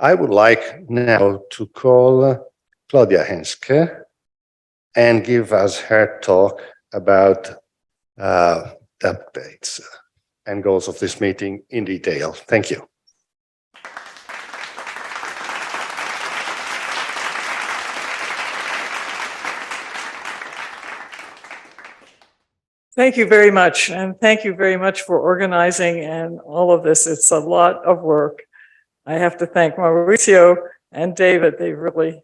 I would like now to call Claudia Henschke and give us her talk about the updates and goals of this meeting in detail. Thank you. Thank you very much, and thank you very much for organizing and all of this. It's a lot of work. I have to thank Maurizio and David. They really,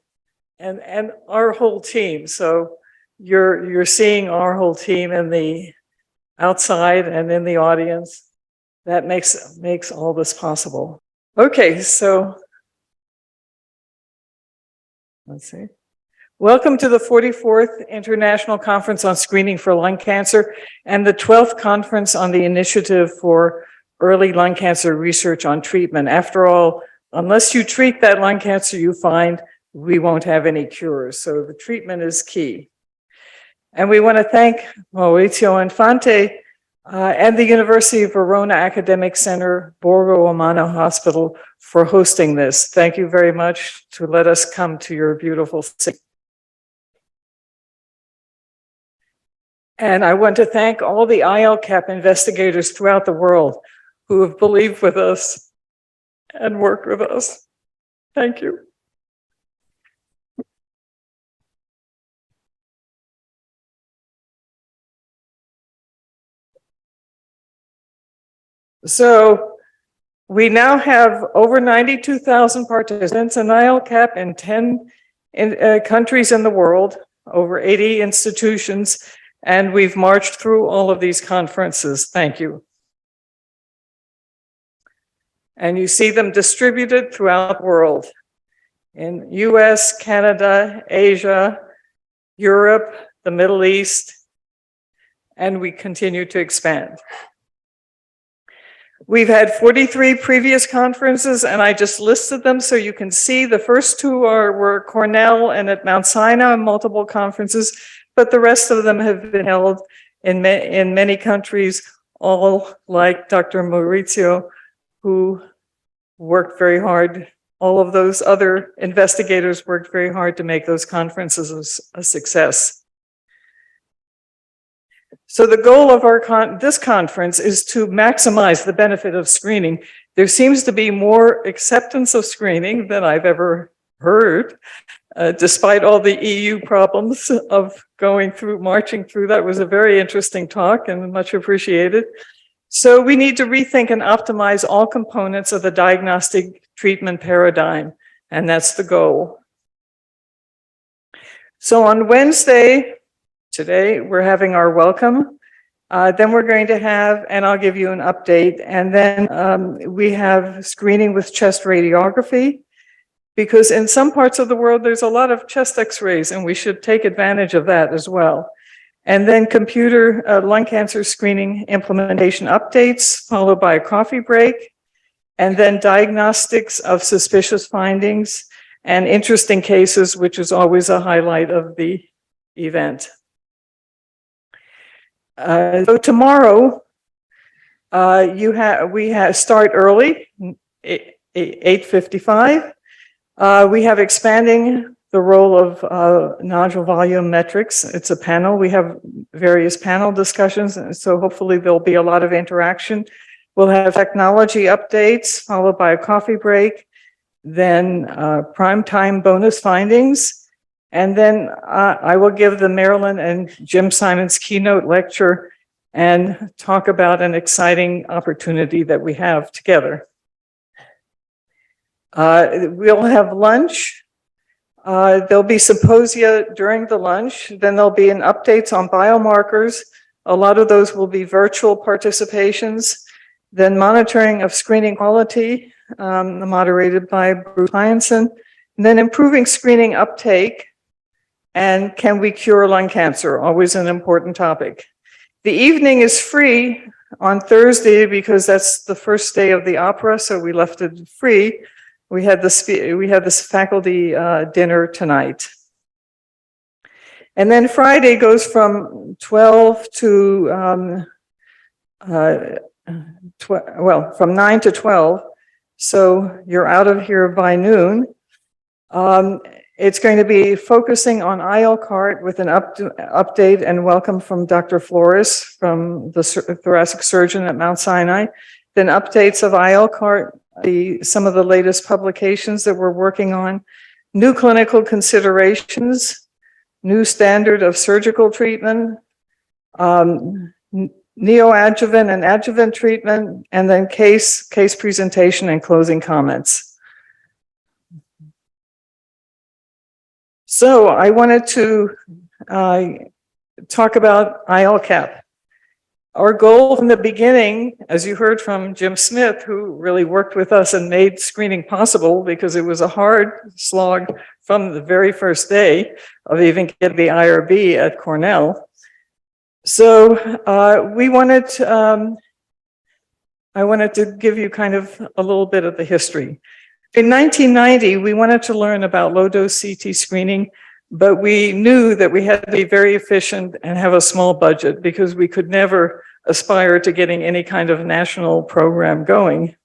and our whole team. So you're seeing our whole team in the outside and in the audience. That makes all this possible. Okay, so let's see. Welcome to the 44th International Conference on Screening for Lung Cancer and the 12th Conference on the Initiative for Early Lung Cancer Research on Treatment. After all, unless you treat that lung cancer you find, we won't have any cures. So the treatment is key. And we want to thank Maurizio Infante and the University of Verona Academic Center, Borgo Romano Hospital for hosting this. Thank you very much to let us come to your beautiful city. And I want to thank all the I-ELCAP investigators throughout the world who have believed with us and worked with us. Thank you. So we now have over 92,000 participants in I-ELCAP in 10 countries in the world, over 80 institutions, and we've marched through all of these conferences. Thank you. And you see them distributed throughout the world in US, Canada, Asia, Europe, the Middle East, and we continue to expand. We've had 43 previous conferences, and I just listed them so you can see. The first two were Cornell and at Mount Sinai, multiple conferences, but the rest of them have been held in many countries, all like Dr. Maurizio, who worked very hard. All of those other investigators worked very hard to make those conferences a success. So the goal of this conference is to maximize the benefit of screening. There seems to be more acceptance of screening than I've ever heard, despite all the EU problems of marching through. That was a very interesting talk and much appreciated. So we need to rethink and optimize all components of the diagnostic treatment paradigm, and that's the goal. So on Wednesday, today, we're having our welcome. Then we're going to have, and I'll give you an update, and then we have screening with chest radiography, because in some parts of the world, there's a lot of chest x-rays, and we should take advantage of that as well. And then computer lung cancer screening implementation updates, followed by a coffee break, and then diagnostics of suspicious findings and interesting cases, which is always a highlight of the event. So tomorrow, we start early, 8:55. We have expanding the role of nodule volume metrics. It's a panel. We have various panel discussions, so hopefully there'll be a lot of interaction. We'll have technology updates, followed by a coffee break, then prime time bonus findings, and then I will give the Marilyn and Jim Simon's keynote lecture and talk about an exciting opportunity that we have together. We'll have lunch. There'll be symposia during the lunch. Then there'll be an updates on biomarkers. A lot of those will be virtual participations. Then monitoring of screening quality, moderated by Bruce Hyanson. And then improving screening uptake. And can we cure lung cancer? Always an important topic. The evening is free on Thursday because that's the first day of the opera, so we left it free. We had this faculty dinner tonight. And then Friday goes from 12 to, from 9 to 12. So you're out of here by noon. It's going to be focusing on I-ELCAP with an update and welcome from Dr. Flores, from the thoracic surgeon at Mount Sinai. Then updates of I-ELCAP, some of the latest publications that we're working on, new clinical considerations, new standard of surgical treatment, neoadjuvant and adjuvant treatment, and then case presentation and closing comments. So I wanted to talk about I-ELCAP. Our goal from the beginning, as you heard from Jim Smith, who really worked with us and made screening possible because it was a hard slog from the very first day of even getting the IRB at Cornell. So I wanted to give you kind of a little bit of the history. In 1990, we wanted to learn about low-dose CT screening, but we knew that we had to be very efficient and have a small budget because we could never aspire to getting any kind of national program going.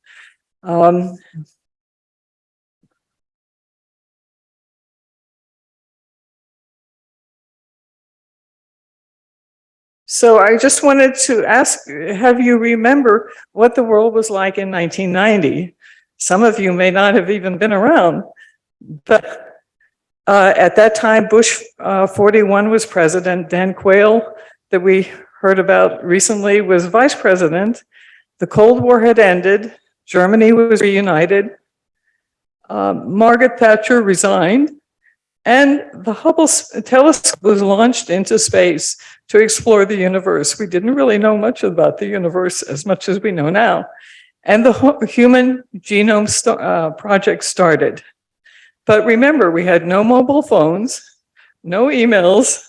So I just wanted to have you remember what the world was like in 1990. Some of you may not have even been around, but at that time, Bush 41 was president. Dan Quayle, that we heard about recently, was vice president. The Cold War had ended. Germany was reunited. Margaret Thatcher resigned. And the Hubble telescope was launched into space to explore the universe. We didn't really know much about the universe as much as we know now. And the Human Genome Project started. But remember, we had no mobile phones, no emails,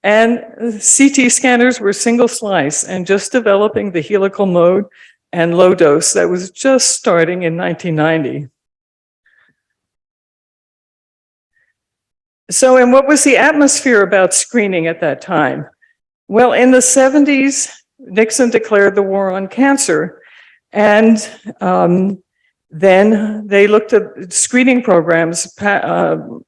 and CT scanners were single slice and just developing the helical mode and low dose. That was just starting in 1990. So, and what was the atmosphere about screening at that time? Well, in the 70s, Nixon declared the war on cancer. And then they looked at screening programs, Pap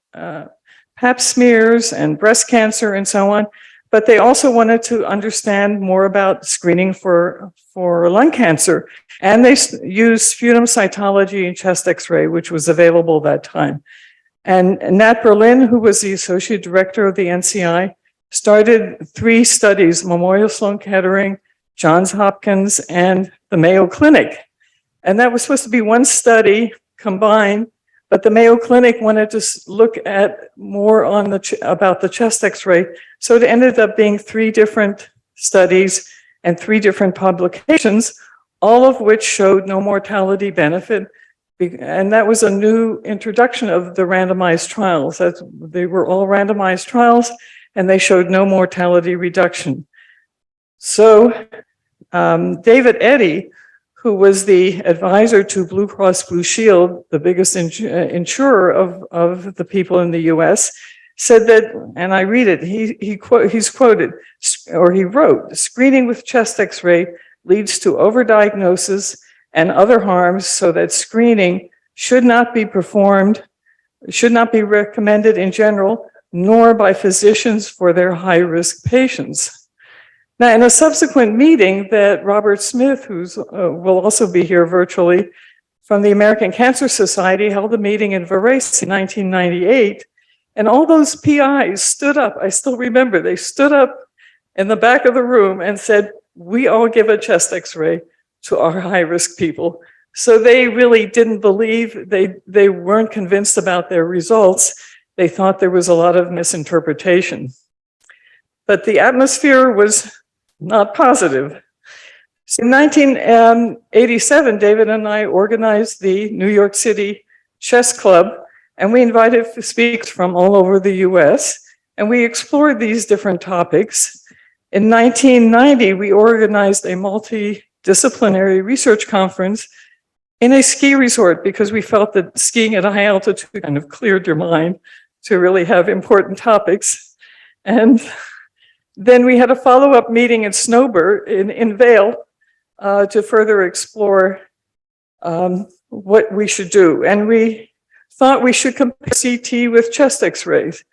smears and breast cancer and so on. But they also wanted to understand more about screening for lung cancer. And they used sputum cytology and chest x-ray, which was available at that time. And Nat Berlin, who was the associate director of the NCI, started 3 studies: Memorial Sloan Kettering, Johns Hopkins, and the Mayo Clinic. And that was supposed to be one study combined, but the Mayo Clinic wanted to look at more on about the chest x-ray. So it ended up being 3 different studies and 3 different publications, all of which showed no mortality benefit. And that was a new introduction of the randomized trials. They were all randomized trials, and they showed no mortality reduction. So David Eddy, who was the advisor to Blue Cross Blue Shield, the biggest insurer of the people in the US, said that, and I read it, he's quoted, or he wrote, "Screening with chest x-ray leads to overdiagnosis and other harms, so that screening should not be recommended in general, nor by physicians for their high-risk patients." Now, in a subsequent meeting that Robert Smith, who will also be here virtually, from the American Cancer Society, held a meeting in Verona in 1998, and all those PIs stood up. I still remember, they stood up in the back of the room and said, "We all give a chest x-ray to our high-risk people." So they really didn't believe, they weren't convinced about their results. They thought there was a lot of misinterpretation. But the atmosphere was not positive. So in 1987, David and I organized the New York City Chess Club, and we invited speakers from all over the US, and we explored these different topics. In 1990, we organized a multidisciplinary research conference in a ski resort because we felt that skiing at high altitude kind of cleared your mind to really have important topics. And then we had a follow-up meeting in Snowbird in Vail to further explore what we should do. And we thought we should compare CT with chest X-rays,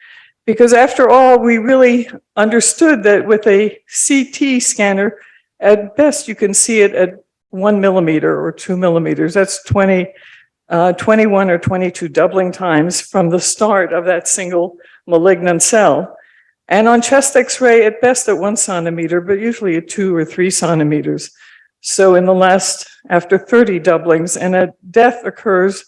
because after all, we really understood that with a CT scanner, at best you can see it at 1 millimeter or 2 millimeters. That's 21 or 22 doubling times from the start of that single malignant cell. And on chest X-ray, at best at 1 centimeter, but usually at 2 or 3 centimeters. So in the last, after 30 doublings, and a death occurs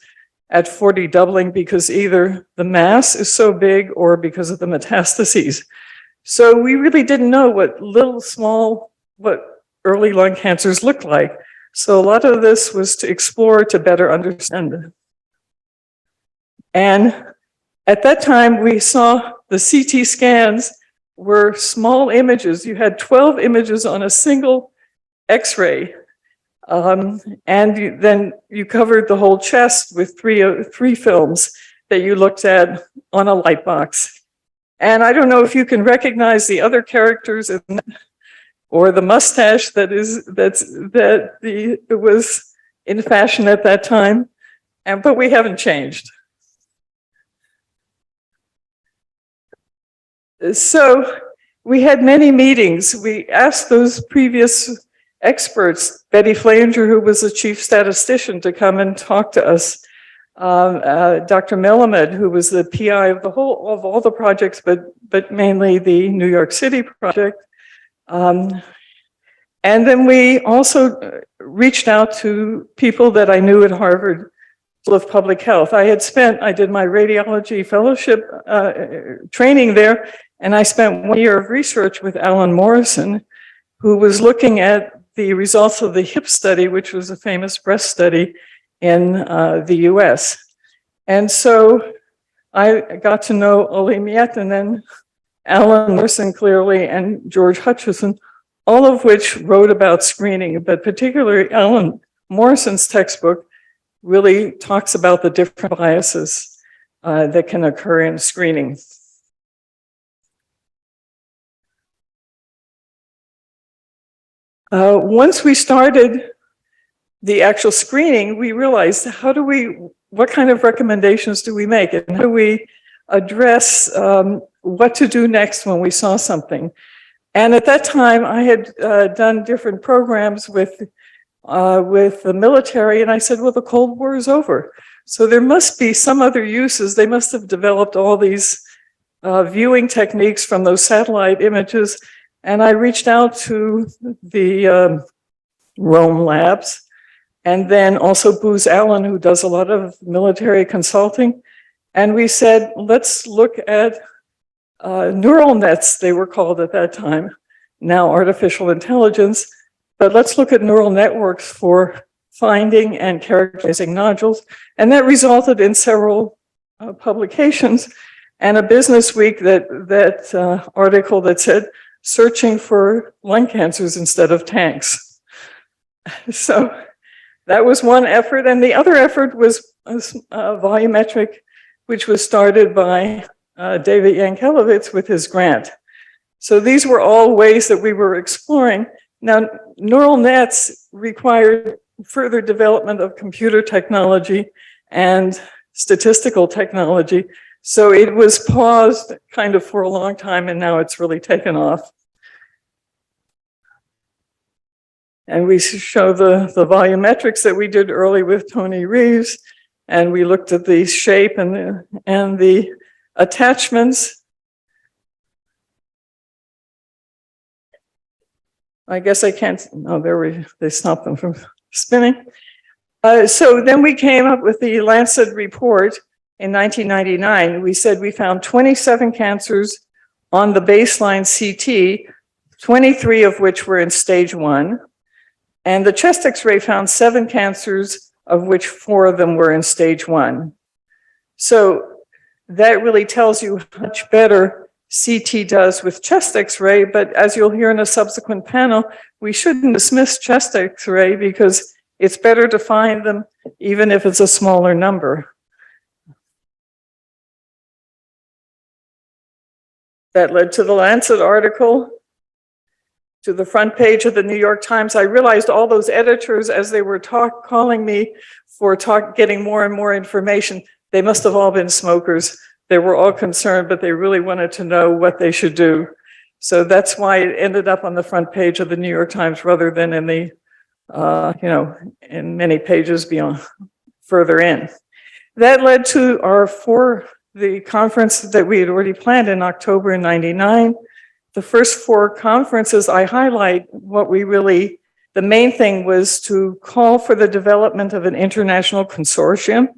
at 40 doubling because either the mass is so big or because of the metastases. So we really didn't know what what early lung cancers look like. So a lot of this was to explore to better understand. And at that time, we saw the CT scans were small images. You had 12 images on a single X-ray. Then you covered the whole chest with three films that you looked at on a light box. And I don't know if you can recognize the other characters or the mustache that it was in fashion at that time, but we haven't changed. So we had many meetings. We asked those previous experts, Betty Flanger, who was the chief statistician, to come and talk to us. Dr. Melamed, who was the PI of all the projects, but mainly the New York City project. And then we also reached out to people that I knew at Harvard School of Public Health. I did my radiology fellowship training there, and I spent 1 year of research with Alan Morrison, who was looking at the results of the HIP study, which was a famous breast study in the US. And so I got to know Oli Miet and then Alan Morrison clearly and George Hutchison, all of which wrote about screening, but particularly Alan Morrison's textbook really talks about the different biases that can occur in screening. Once we started the actual screening, we realized what kind of recommendations do we make, and how do we address what to do next when we saw something. And at that time, I had done different programs with the military, and I said, well, the Cold War is over. So there must be some other uses. They must have developed all these viewing techniques from those satellite images. And I reached out to the Rome labs, and then also Booz Allen, who does a lot of military consulting. And we said, let's look at neural nets, they were called at that time, now artificial intelligence, but let's look at neural networks for finding and characterizing nodules. And that resulted in several publications and a Business Week article that said, searching for lung cancers instead of tanks. So that was one effort. And the other effort was volumetric, which was started by David Yankelevitz with his grant. So these were all ways that we were exploring. Now, neural nets required further development of computer technology and statistical technology. So it was paused kind of for a long time, and now it's really taken off. And we show the volumetrics that we did early with Tony Reeves, and we looked at the shape and the attachments. I guess I can't, oh, they stopped them from spinning. So then we came up with the Lancet report in 1999. We said we found 27 cancers on the baseline CT, 23 of which were in stage 1. And the chest X-ray found 7 cancers, of which 4 of them were in stage 1. So that really tells you how much better CT does with chest X-ray, but as you'll hear in a subsequent panel, we shouldn't dismiss chest X-ray because it's better to find them even if it's a smaller number. That led to the Lancet article. to the front page of the New York Times. I realized all those editors, as they were calling me for getting more and more information, they must have all been smokers. They were all concerned, but they really wanted to know what they should do. So that's why it ended up on the front page of the New York Times rather than in the, in many pages beyond, further in. That led to the conference that we had already planned in October in '99. The first 4 conferences, I highlight the main thing was to call for the development of an international consortium,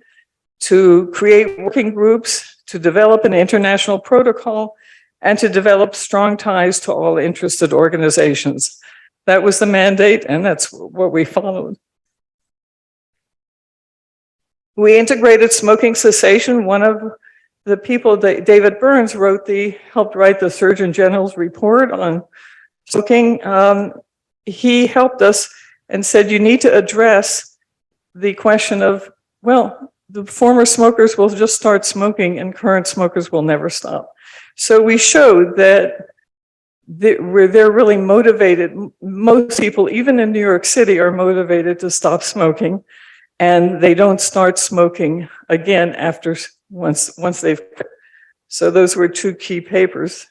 to create working groups, to develop an international protocol, and to develop strong ties to all interested organizations. That was the mandate, and that's what we followed. We integrated smoking cessation. One of the people, David Burns, helped write the Surgeon General's report on smoking. He helped us and said, you need to address the question of, well, the former smokers will just start smoking and current smokers will never stop. So we showed that they're really motivated. Most people, even in New York City, are motivated to stop smoking, and they don't start smoking again after once they've. So those were 2 key papers.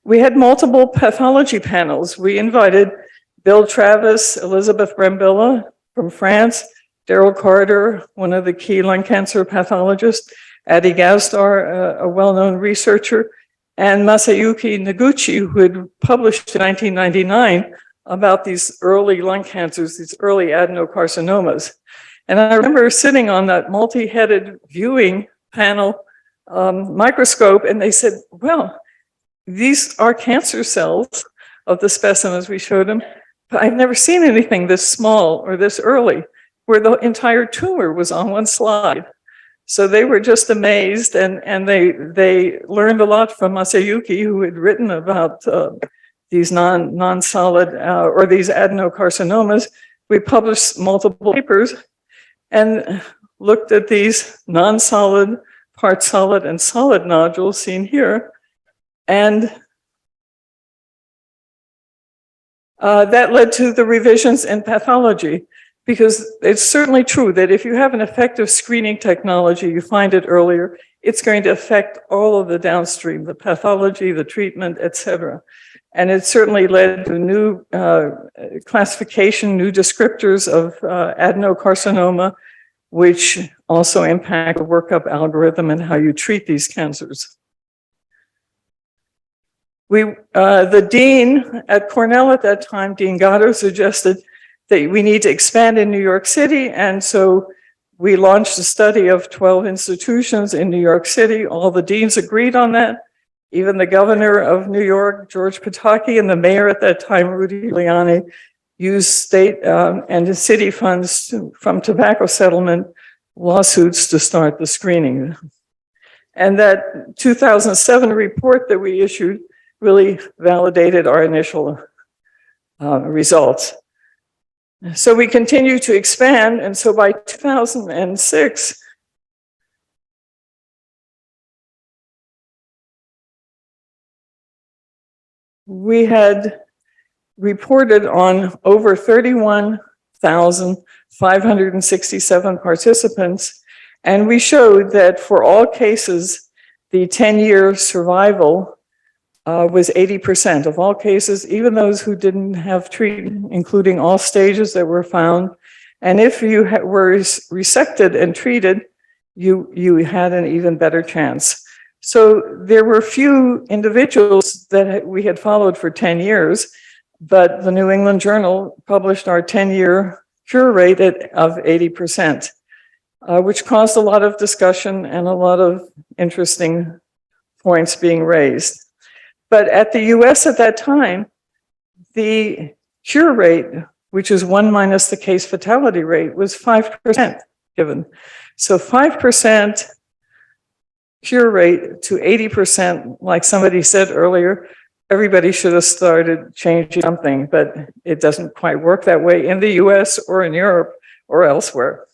We had multiple pathology panels. We invited Bill Travis, Elizabeth Brambilla from France, Daryl Carter, one of the key lung cancer pathologists, Adi Gazdar, a well-known researcher, and Masayuki Noguchi, who had published in 1999 about these early lung cancers, these early adenocarcinomas. And I remember sitting on that multi-headed viewing panel microscope, and they said, well, these are cancer cells of the specimens we showed them, but I've never seen anything this small or this early, where the entire tumor was on one slide. So they were just amazed, and they learned a lot from Masayuki, who had written about these non-solid or these adenocarcinomas. We published multiple papers and looked at these non-solid, part solid, and solid nodules seen here. And that led to the revisions in pathology, because it's certainly true that if you have an effective screening technology, you find it earlier, it's going to affect all of the downstream, the pathology, the treatment, et cetera. And it certainly led to new classification, new descriptors of adenocarcinoma, which also impact the workup algorithm and how you treat these cancers. The dean at Cornell at that time, Dean Gatto, suggested that we need to expand in New York City, and so we launched a study of 12 institutions in New York City. All the deans agreed on that. Even the governor of New York, George Pataki, and the mayor at that time, Rudy Giuliani, used state and city funds from tobacco settlement lawsuits to start the screening. And that 2007 report that we issued really validated our initial results. So we continue to expand, and so by 2006, we had reported on over 31,567 participants, and we showed that for all cases, the 10-year survival was 80% of all cases, even those who didn't have treatment, including all stages that were found. And if you were resected and treated, you had an even better chance. So there were few individuals that we had followed for 10 years, but the New England Journal published our 10-year cure rate of 80%, which caused a lot of discussion and a lot of interesting points being raised. But at the US at that time, the cure rate, which is 1 minus the case fatality rate, was 5% given. So 5% cure rate to 80%, like somebody said earlier, everybody should have started changing something, but it doesn't quite work that way in the US or in Europe or elsewhere.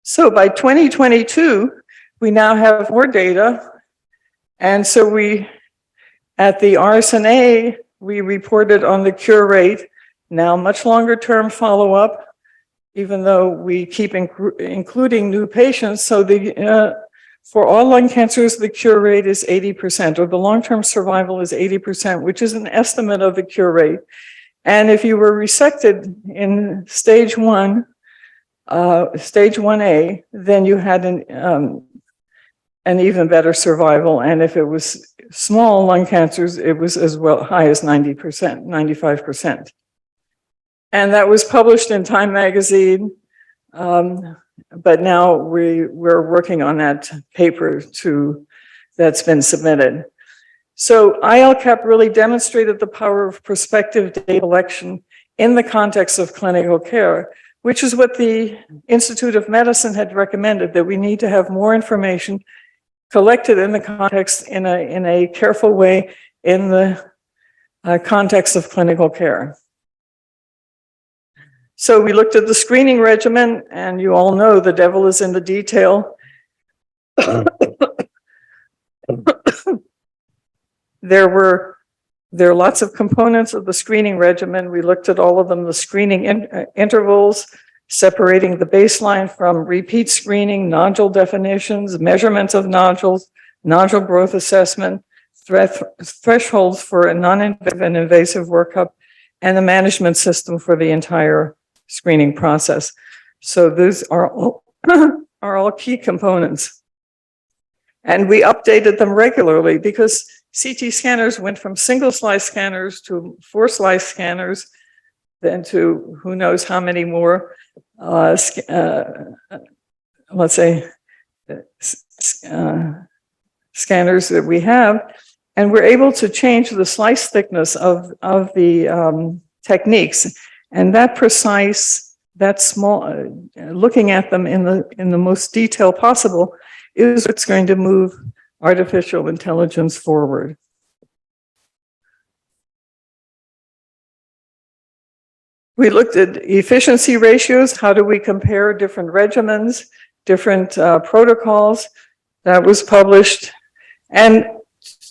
So by 2022, we now have more data. And so At the RSNA, we reported on the cure rate, now much longer term follow-up, even though we keep including new patients. So for all lung cancers, the cure rate is 80%, or the long-term survival is 80%, which is an estimate of the cure rate. And if you were resected in stage 1, stage 1A, then you had an even better survival. And if it was small lung cancers, it was as well high as 90%, 95%. And that was published in Time magazine. But now we're working on that paper that's been submitted. So I-ELCAP really demonstrated the power of prospective data collection in the context of clinical care, which is what the Institute of Medicine had recommended, that we need to have more information collected in the context in a careful way in the context of clinical care. So we looked at the screening regimen, and you all know the devil is in the detail. There are lots of components of the screening regimen. We looked at all of them, the screening intervals, separating the baseline from repeat screening, nodule definitions, measurements of nodules, nodule growth assessment, thresholds for a non-invasive and invasive workup, and the management system for the entire screening process. So those are all key components. And we updated them regularly because CT scanners went from single slice scanners to 4 slice scanners, then to who knows how many more, let's say, scanners that we have. And we're able to change the slice thickness of the techniques. And that precise, that small, looking at them in the most detail possible is what's going to move artificial intelligence forward. We looked at efficiency ratios. How do we compare different regimens, different protocols? That was published. And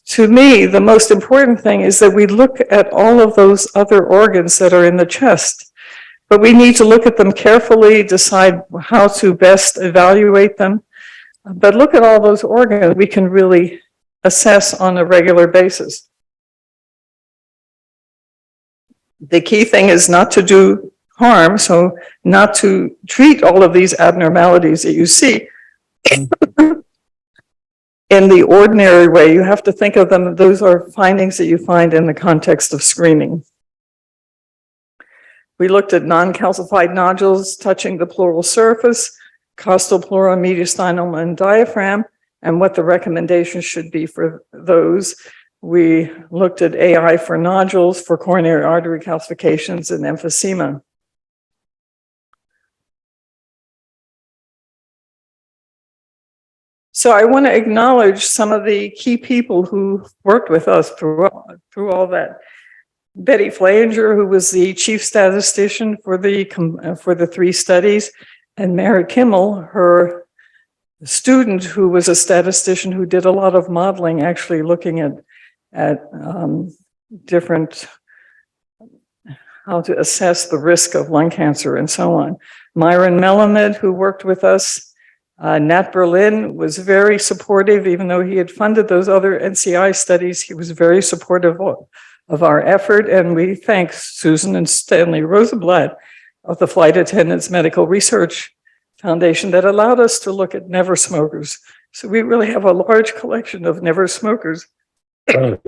to me, the most important thing is that we look at all of those other organs that are in the chest, but we need to look at them carefully, decide how to best evaluate them. But look at all those organs we can really assess on a regular basis. The key thing is not to do harm, so not to treat all of these abnormalities that you see in the ordinary way. You have to think of them, those are findings that you find in the context of screening. We looked at non-calcified nodules touching the pleural surface, costal, pleural, mediastinum, and diaphragm, and what the recommendations should be for those. We looked at AI for nodules, for coronary artery calcifications, and emphysema. So I want to acknowledge some of the key people who worked with us through all that. Betty Flanger, who was the chief statistician for the 3 studies, and Mary Kimmel, her student, who was a statistician who did a lot of modeling, actually looking at different, how to assess the risk of lung cancer and so on. Myron Melamed, who worked with us. Nat Berlin was very supportive, even though he had funded those other NCI studies, he was very supportive of our effort. And we thank Susan and Stanley Rosenblatt of the Flight Attendants Medical Research Foundation that allowed us to look at never smokers. So we really have a large collection of never smokers that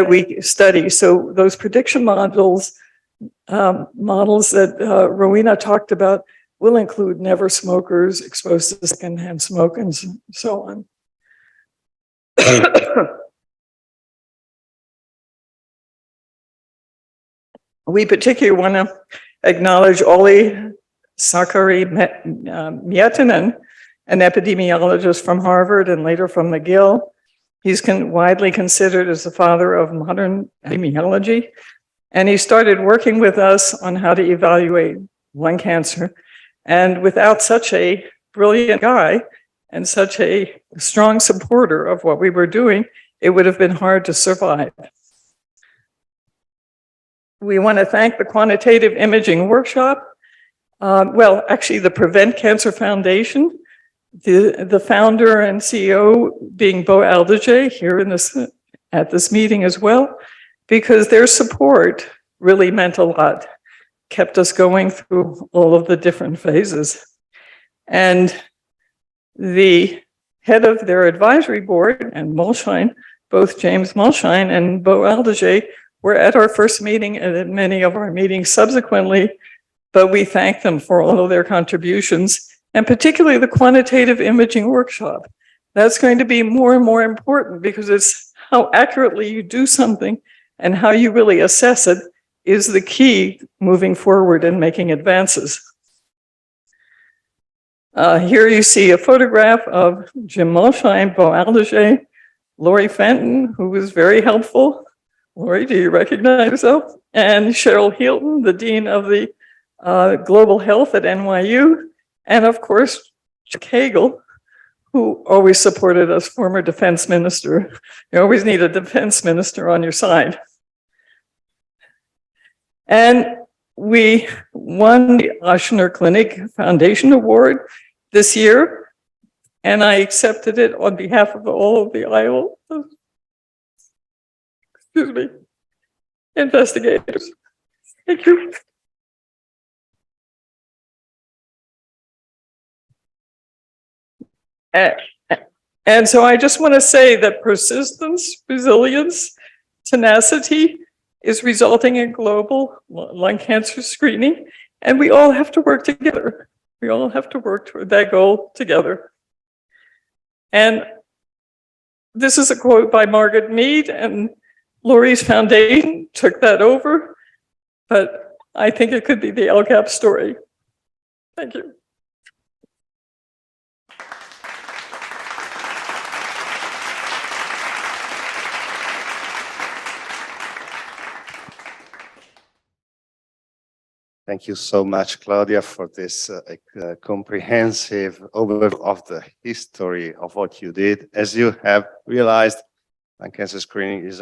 we study. So those prediction models that Rowena talked about will include never smokers, exposed to secondhand smoke, and so on. We particularly want to acknowledge Olli Sakari-Miettinen, an epidemiologist from Harvard and later from McGill. He's widely considered as the father of modern epidemiology, and he started working with us on how to evaluate lung cancer. And without such a brilliant guy and such a strong supporter of what we were doing, it would have been hard to survive. We want to thank the Quantitative Imaging Workshop, well, actually the Prevent Cancer Foundation, the founder and CEO being Bo Aldeje here in this, at this meeting as well, because their support really meant a lot, kept us going through all of the different phases. And the head of their advisory board and Molshine, both James Molshine and Bo Aldeje, were at our first meeting and at many of our meetings subsequently, but we thank them for all of their contributions, and particularly the Quantitative Imaging Workshop. That's going to be more and more important because it's how accurately you do something and how you really assess it is the key moving forward and making advances. Here you see a photograph of Jim Molshine, Bo Aldeje, Lori Fenton, who was very helpful. Lori, do you recognize yourself? And Cheryl Hilton, the Dean of the Global Health at NYU. And of course, Chuck Hagel, who always supported us, former defense minister. You always need a defense minister on your side. And we won the Oshner Clinic Foundation Award this year, and I accepted it on behalf of all of the investigators. Thank you. And so I just want to say that persistence, resilience, tenacity is resulting in global lung cancer screening, and we all have to work together. We all have to work toward that goal together. And this is a quote by Margaret Mead, and Lori's foundation took that over, but I think it could be the I-ELCAP story. Thank you. Thank you so much, Claudia, for this comprehensive overview of the history of what you did. As you have realized, lung cancer screening is a